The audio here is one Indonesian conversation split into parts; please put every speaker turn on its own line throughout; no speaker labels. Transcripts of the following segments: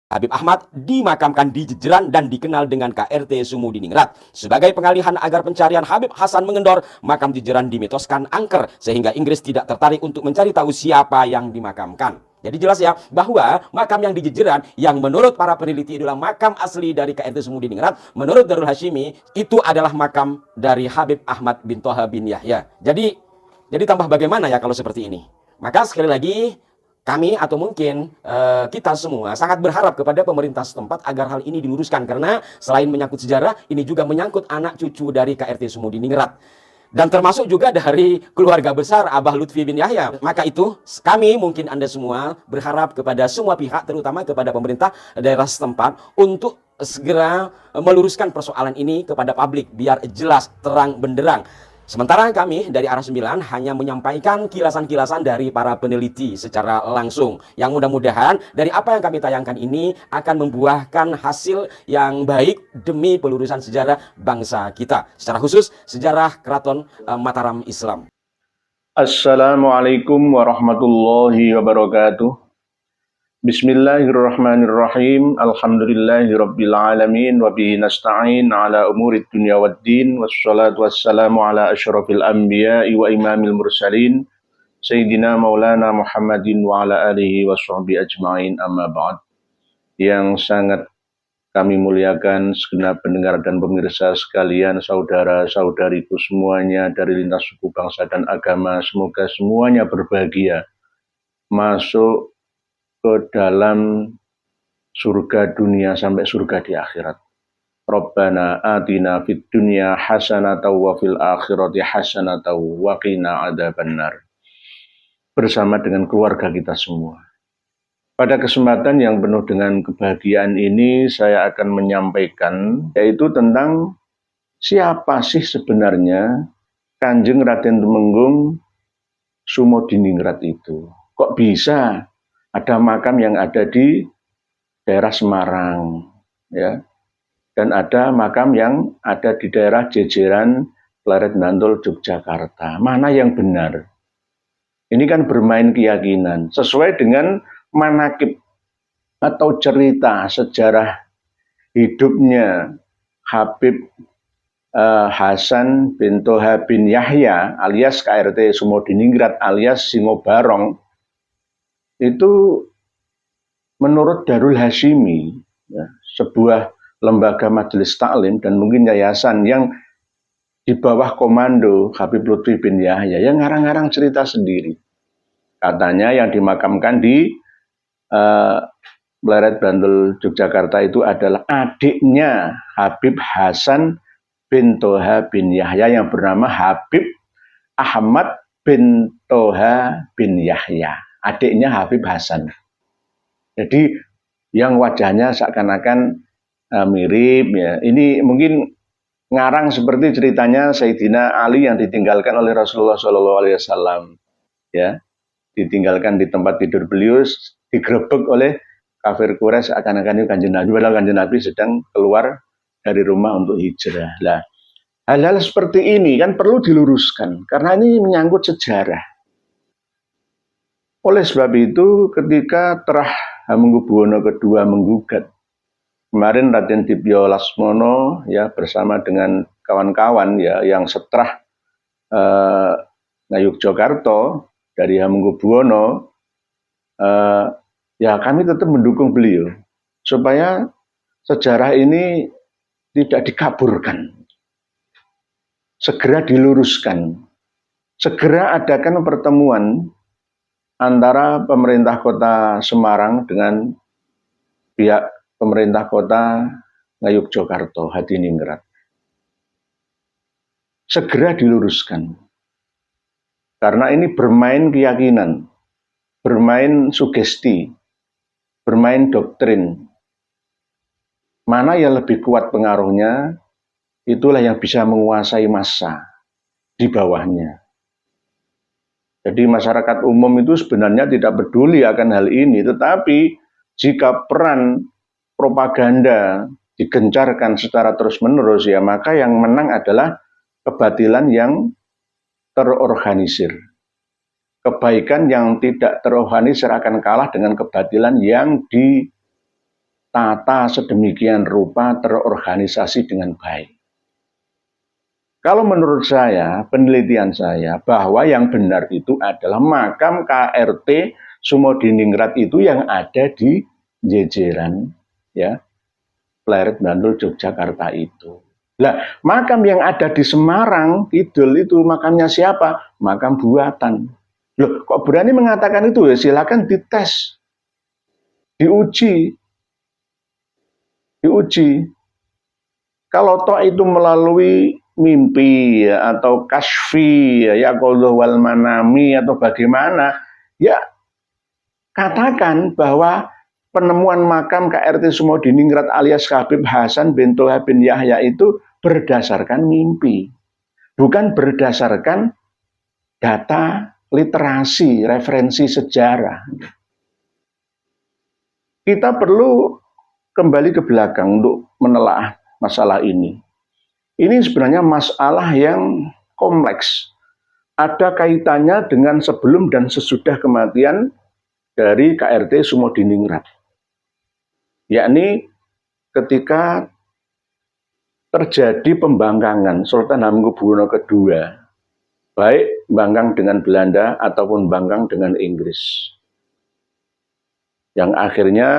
Habib Ahmad dimakamkan di Jejeran dan dikenal dengan KRT Sumudiningrat. Sebagai pengalihan agar pencarian Habib Hasan mengendor, makam Jejeran dimitoskan angker sehingga Inggris tidak tertarik untuk mencari tahu siapa yang dimakamkan. Jadi jelas ya bahwa makam yang di Jejeran yang menurut para peneliti adalah makam asli dari KRT Sumudiningrat, menurut Darul Hashimi itu adalah makam dari Habib Ahmad bin Toha bin Yahya. Jadi tambah bagaimana ya kalau seperti ini? Maka sekali lagi kami atau mungkin kita semua sangat berharap kepada pemerintah setempat agar hal ini diluruskan karena selain menyangkut sejarah, ini juga menyangkut anak cucu dari KRT Sumudiningrat dan termasuk juga dari keluarga besar Abah Lutfi bin Yahya. Maka itu kami mungkin Anda semua berharap kepada semua pihak terutama kepada pemerintah daerah setempat untuk segera meluruskan persoalan ini kepada publik biar jelas terang benderang. Sementara kami dari Arah 9 hanya menyampaikan kilasan-kilasan dari para peneliti secara langsung. Yang mudah-mudahan dari apa yang kami tayangkan ini akan membuahkan hasil yang baik demi pelurusan sejarah bangsa kita. Secara khusus sejarah Keraton Mataram Islam.
Assalamualaikum warahmatullahi wabarakatuh. Bismillahirrahmanirrahim. Alhamdulillahirabbil alamin wa bihi nasta'in ala umurid dunya waddin wassalatu wassalamu ala asyrafil anbiya'i wa imamil mursalin sayyidina maulana Muhammadin wa ala alihi washabbihi ajmain, amma ba'd. Yang sangat kami muliakan segenap pendengar dan pemirsa sekalian, saudara-saudariku semuanya dari lintas suku, bangsa dan agama, semoga semuanya berbahagia masuk ke dalam surga dunia sampai surga di akhirat. Rabbana atina fid dunya hasanatan wa fil akhirati hasanatan wa qina adzabannar. Bersama dengan keluarga kita semua. Pada kesempatan yang penuh dengan kebahagiaan ini saya akan menyampaikan yaitu tentang siapa sih sebenarnya Kanjeng Raden Temenggung Sumudiningrat itu. Kok bisa ada makam yang ada di daerah Semarang, ya, dan ada makam yang ada di daerah Jejeran, Pleret Bantul, Yogyakarta. Mana yang benar? Ini kan bermain keyakinan sesuai dengan manakib atau cerita sejarah hidupnya Habib Hasan bin Toha bin Yahya alias KRT Sumudiningrat alias Singobarong. Itu menurut Darul Hashimi, ya, sebuah lembaga majelis taklim dan mungkin yayasan yang di bawah komando Habib Lutfi bin Yahya yang ngarang-ngarang cerita sendiri. Katanya yang dimakamkan di Pleret Bantul, Yogyakarta itu adalah adiknya Habib Hasan bin Toha bin Yahya yang bernama Habib Ahmad bin Toha bin Yahya. Adiknya Habib Hasan. Jadi yang wajahnya seakan-akan mirip ya. Ini mungkin ngarang seperti ceritanya Sayyidina Ali yang ditinggalkan oleh Rasulullah SAW. Ya, ditinggalkan di tempat tidur beliau, digerebek oleh kafir Quraisy seakan-akan itu Kanjeng Nabi, padahal Kanjeng Nabi sedang keluar dari rumah untuk hijrah. Lah, hal-hal seperti ini kan perlu diluruskan karena ini menyangkut sejarah. Oleh sebab itu ketika Terah Hamengkubuwono II menggugat, kemarin Raden Dibyo Lasmono ya bersama dengan kawan-kawan ya yang seterah Ngayogyakarta dari Hamengkubuwono, ya kami tetap mendukung beliau supaya sejarah ini tidak dikaburkan, segera diluruskan, segera adakan pertemuan antara pemerintah kota Semarang dengan pihak pemerintah kota Ngayogyakarta, Hadiningrat. Segera diluruskan. Karena ini bermain keyakinan, bermain sugesti, bermain doktrin. Mana yang lebih kuat pengaruhnya, itulah yang bisa menguasai massa di bawahnya. Jadi masyarakat umum itu sebenarnya tidak peduli akan hal ini, tetapi jika peran propaganda digencarkan secara terus-menerus, ya maka yang menang adalah kebatilan yang terorganisir. Kebaikan yang tidak terorganisir akan kalah dengan kebatilan yang ditata sedemikian rupa, terorganisasi dengan baik. Kalau menurut saya, penelitian saya, bahwa yang benar itu adalah makam KRT Sumodiningrat itu yang ada di Jejeran, ya, Pleret Bantul Yogyakarta itu. Lah, makam yang ada di Semarang Kidul itu makamnya siapa? Makam buatan. Loh, kok berani mengatakan itu? Ya silakan dites, diuji. Kalau toh itu melalui mimpi ya, atau kasfi ya wal manami atau bagaimana, ya katakan bahwa penemuan makam KRT Sumodiningrat alias Habib Hasan bin Toha bin Yahya itu berdasarkan mimpi, bukan berdasarkan data literasi, referensi sejarah. Kita perlu kembali ke belakang untuk menelaah masalah ini. Ini sebenarnya masalah yang kompleks. Ada kaitannya dengan sebelum dan sesudah kematian dari KRT Sumodiningrat. Yakni ketika terjadi pembangkangan Sultan Hamengkubuwono II, baik bangkang dengan Belanda ataupun bangkang dengan Inggris. Yang akhirnya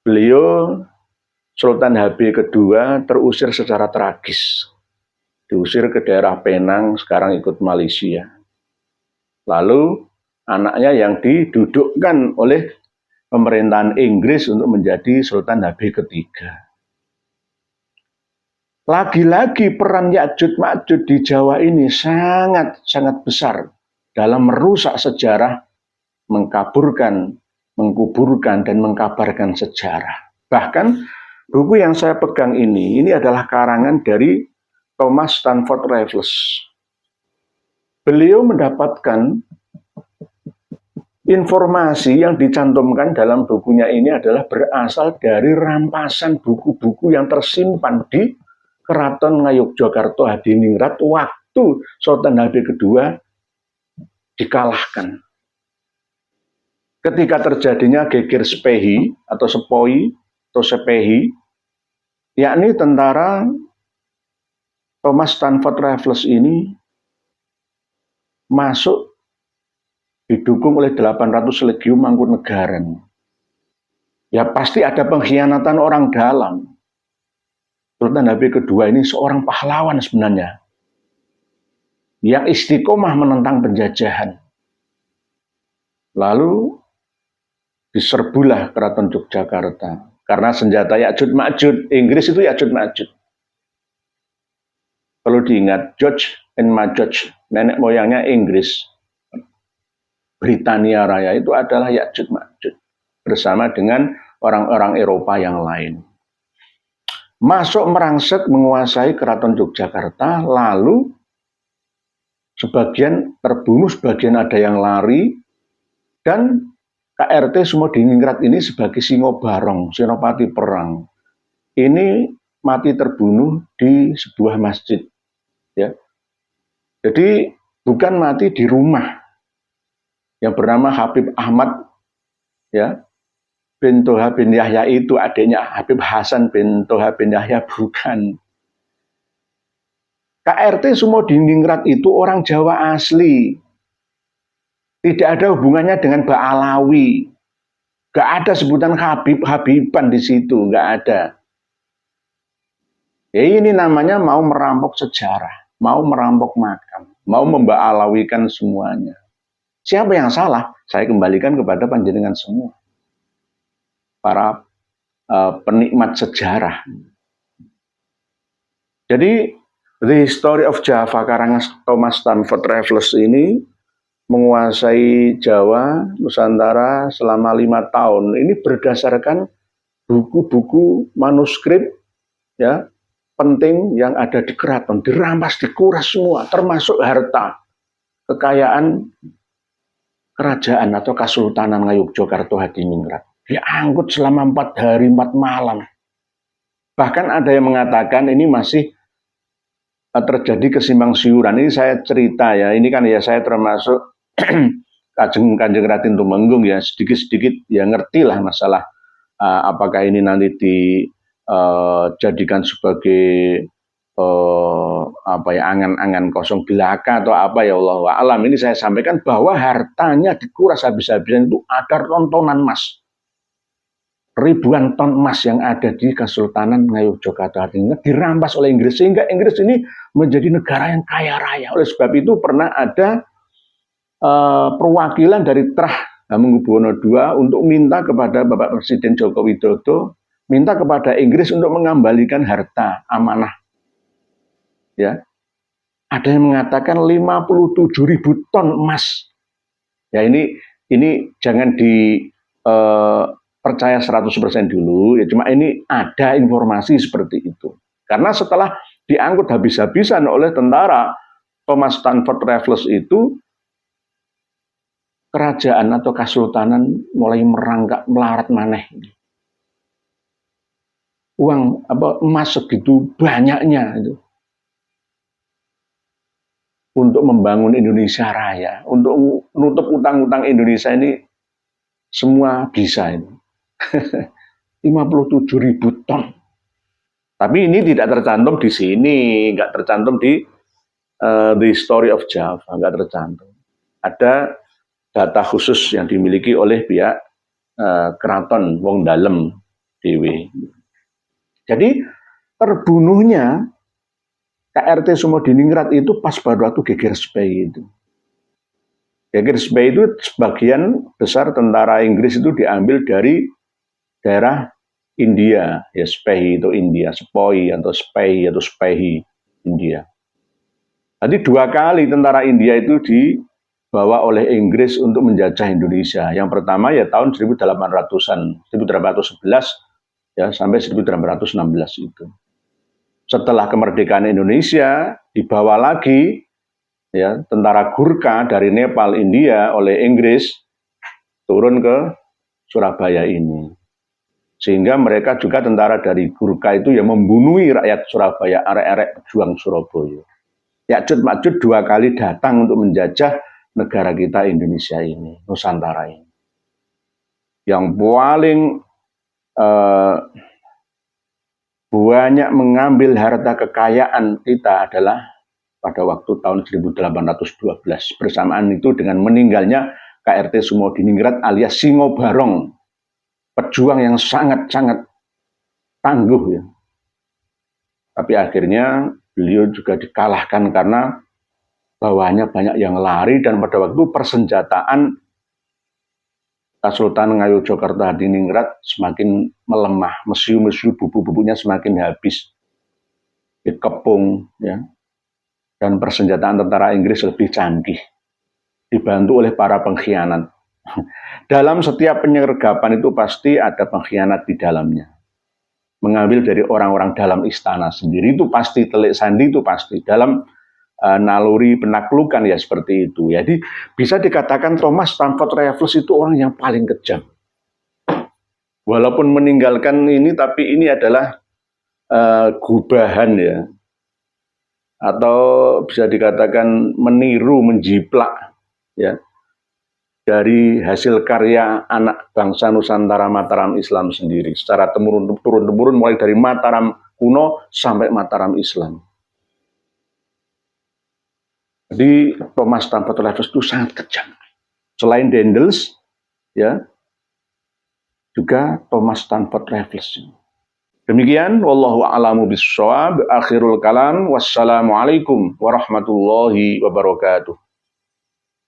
beliau Sultan HB kedua terusir secara tragis. Diusir ke daerah Penang, sekarang ikut Malaysia. Lalu anaknya yang didudukkan oleh pemerintahan Inggris untuk menjadi Sultan HB ketiga. Lagi-lagi peran Ya'juj Ma'juj di Jawa ini sangat besar dalam merusak sejarah, mengkaburkan, mengkuburkan, dan mengkabarkan sejarah. Bahkan buku yang saya pegang ini adalah karangan dari Thomas Stamford Raffles. Beliau mendapatkan informasi yang dicantumkan dalam bukunya ini adalah berasal dari rampasan buku-buku yang tersimpan di Keraton Ngayogyakarta Hadiningrat waktu Sultan HB kedua dikalahkan. Ketika terjadinya geger Sepehi atau Sepoi atau Sepehi, yakni tentara Thomas Stamford Raffles ini masuk didukung oleh 800 Legiun Mangkunegaran. Ya pasti ada pengkhianatan orang dalam. Sultan HB kedua ini seorang pahlawan sebenarnya, yang istiqomah menentang penjajahan. Lalu diserbulah Keraton Yogyakarta. Karena senjata Ya'juj Ma'juj, Inggris itu Ya'juj Ma'juj. Perlu diingat, George and Majuj, nenek moyangnya Inggris. Britania Raya itu adalah Ya'juj Ma'juj. Bersama dengan orang-orang Eropa yang lain. Masuk merangsek menguasai Keraton Yogyakarta, lalu sebagian terbunuh, sebagian ada yang lari, dan KRT Sumodiningrat ini sebagai Singobarong, senopati perang, ini mati terbunuh di sebuah masjid. Ya. Jadi bukan mati di rumah yang bernama Habib Ahmad, ya, bin Toha bin Yahya itu adiknya Habib Hasan bin Toha bin Yahya, bukan. KRT Sumodiningrat itu orang Jawa asli. Tidak ada hubungannya dengan Ba'alawi. Gak ada sebutan Habiban di situ, gak ada. Ya ini namanya mau merampok sejarah, mau merampok makam, mau memba'alawikan semuanya. Siapa yang salah? Saya kembalikan kepada panjenengan semua. Para penikmat sejarah. Jadi The History of Java karangan Thomas Stamford Raffles ini menguasai Jawa, Nusantara selama 5 tahun. Ini berdasarkan buku-buku manuskrip ya penting yang ada di keraton, dirampas, dikuras semua, termasuk harta kekayaan kerajaan atau Kesultanan Ngayogyakarta Hadiningrat. Diangkut selama 4 hari 4 malam. Bahkan ada yang mengatakan ini masih terjadi kesimpang siuran. Ini saya cerita ya, ini kan ya saya termasuk Kanjeng Raden Tumenggung ya, sedikit-sedikit ya ngerti lah masalah apakah ini nanti dijadikan sebagai angan-angan kosong belaka atau apa, ya Allah alam. Ini saya sampaikan bahwa hartanya dikuras habis-habisan, itu ada tontonan emas, ribuan ton emas yang ada di Kesultanan Ngayogyakarta dirampas oleh Inggris, sehingga Inggris ini menjadi negara yang kaya raya. Oleh sebab itu pernah ada perwakilan dari Trah Hamengkubuwono II untuk minta kepada Bapak Presiden Joko Widodo, minta kepada Inggris untuk mengembalikan harta amanah. Ya, ada yang mengatakan 57.000 ton emas. Ya, ini jangan dipercaya 100% dulu. Ya, cuma ini ada informasi seperti itu. Karena setelah diangkut habis-habisan oleh tentara Thomas Stamford Raffles itu, kerajaan atau kesultanan mulai merangkak melarat maneh. Uang emas segitu banyaknya itu untuk membangun Indonesia Raya, untuk menutup utang-utang Indonesia ini semua bisa ini. 57.000 ton. Tapi ini tidak tercantum di sini, nggak tercantum di The Story of Java, nggak tercantum. Ada data khusus yang dimiliki oleh pihak keraton wong dalem dhewe. Jadi terbunuhnya KRT Sumodiningrat itu pas pada waktu Geger Spey itu. Geger Spey itu sebagian besar tentara Inggris itu diambil dari daerah India, ya Spey itu India, Sepoi atau Spey atau Spehi India. Jadi 2 kali tentara India itu dibawa oleh Inggris untuk menjajah Indonesia. Yang pertama ya tahun 1800-an, 1811 ya sampai 1816 itu. Setelah kemerdekaan Indonesia dibawa lagi ya tentara Gurkha dari Nepal India oleh Inggris turun ke Surabaya ini. Sehingga mereka juga tentara dari Gurkha itu yang membunuhi rakyat Surabaya, arek-arek pejuang Surabaya. Ya'juj Ma'juj 2 kali datang untuk menjajah negara kita Indonesia ini, Nusantara ini. Yang paling banyak mengambil harta kekayaan kita adalah pada waktu tahun 1812. Bersamaan itu dengan meninggalnya KRT Sumodiningrat alias Singo Barong, pejuang yang sangat-sangat tangguh ya. Tapi akhirnya beliau juga dikalahkan karena bawahnya banyak yang lari, dan pada waktu persenjataan Kesultanan Ngayogyakarta Hadiningrat semakin melemah, mesiu-mesiu bubu-bubunya semakin habis, dikepung, ya. Dan persenjataan tentara Inggris lebih canggih, dibantu oleh para pengkhianat. Dalam setiap penyergapan itu pasti ada pengkhianat di dalamnya. Mengambil dari orang-orang dalam istana sendiri itu pasti, telik sandi itu pasti. Dalam naluri penaklukan ya seperti itu. Jadi bisa dikatakan Thomas Stamford Raffles itu orang yang paling kejam. Walaupun meninggalkan ini, tapi ini adalah gubahan ya, atau bisa dikatakan meniru, menjiplak ya dari hasil karya anak bangsa Nusantara Mataram Islam sendiri secara turun-temurun mulai dari Mataram kuno sampai Mataram Islam. Jadi Thomas Stamford Raffles itu sangat kejam. Selain Daendels, ya, juga Thomas Stamford Raffles. Demikian, wallahu a'lamu bissawab. Akhirul kalam, wassalamualaikum warahmatullahi wabarakatuh.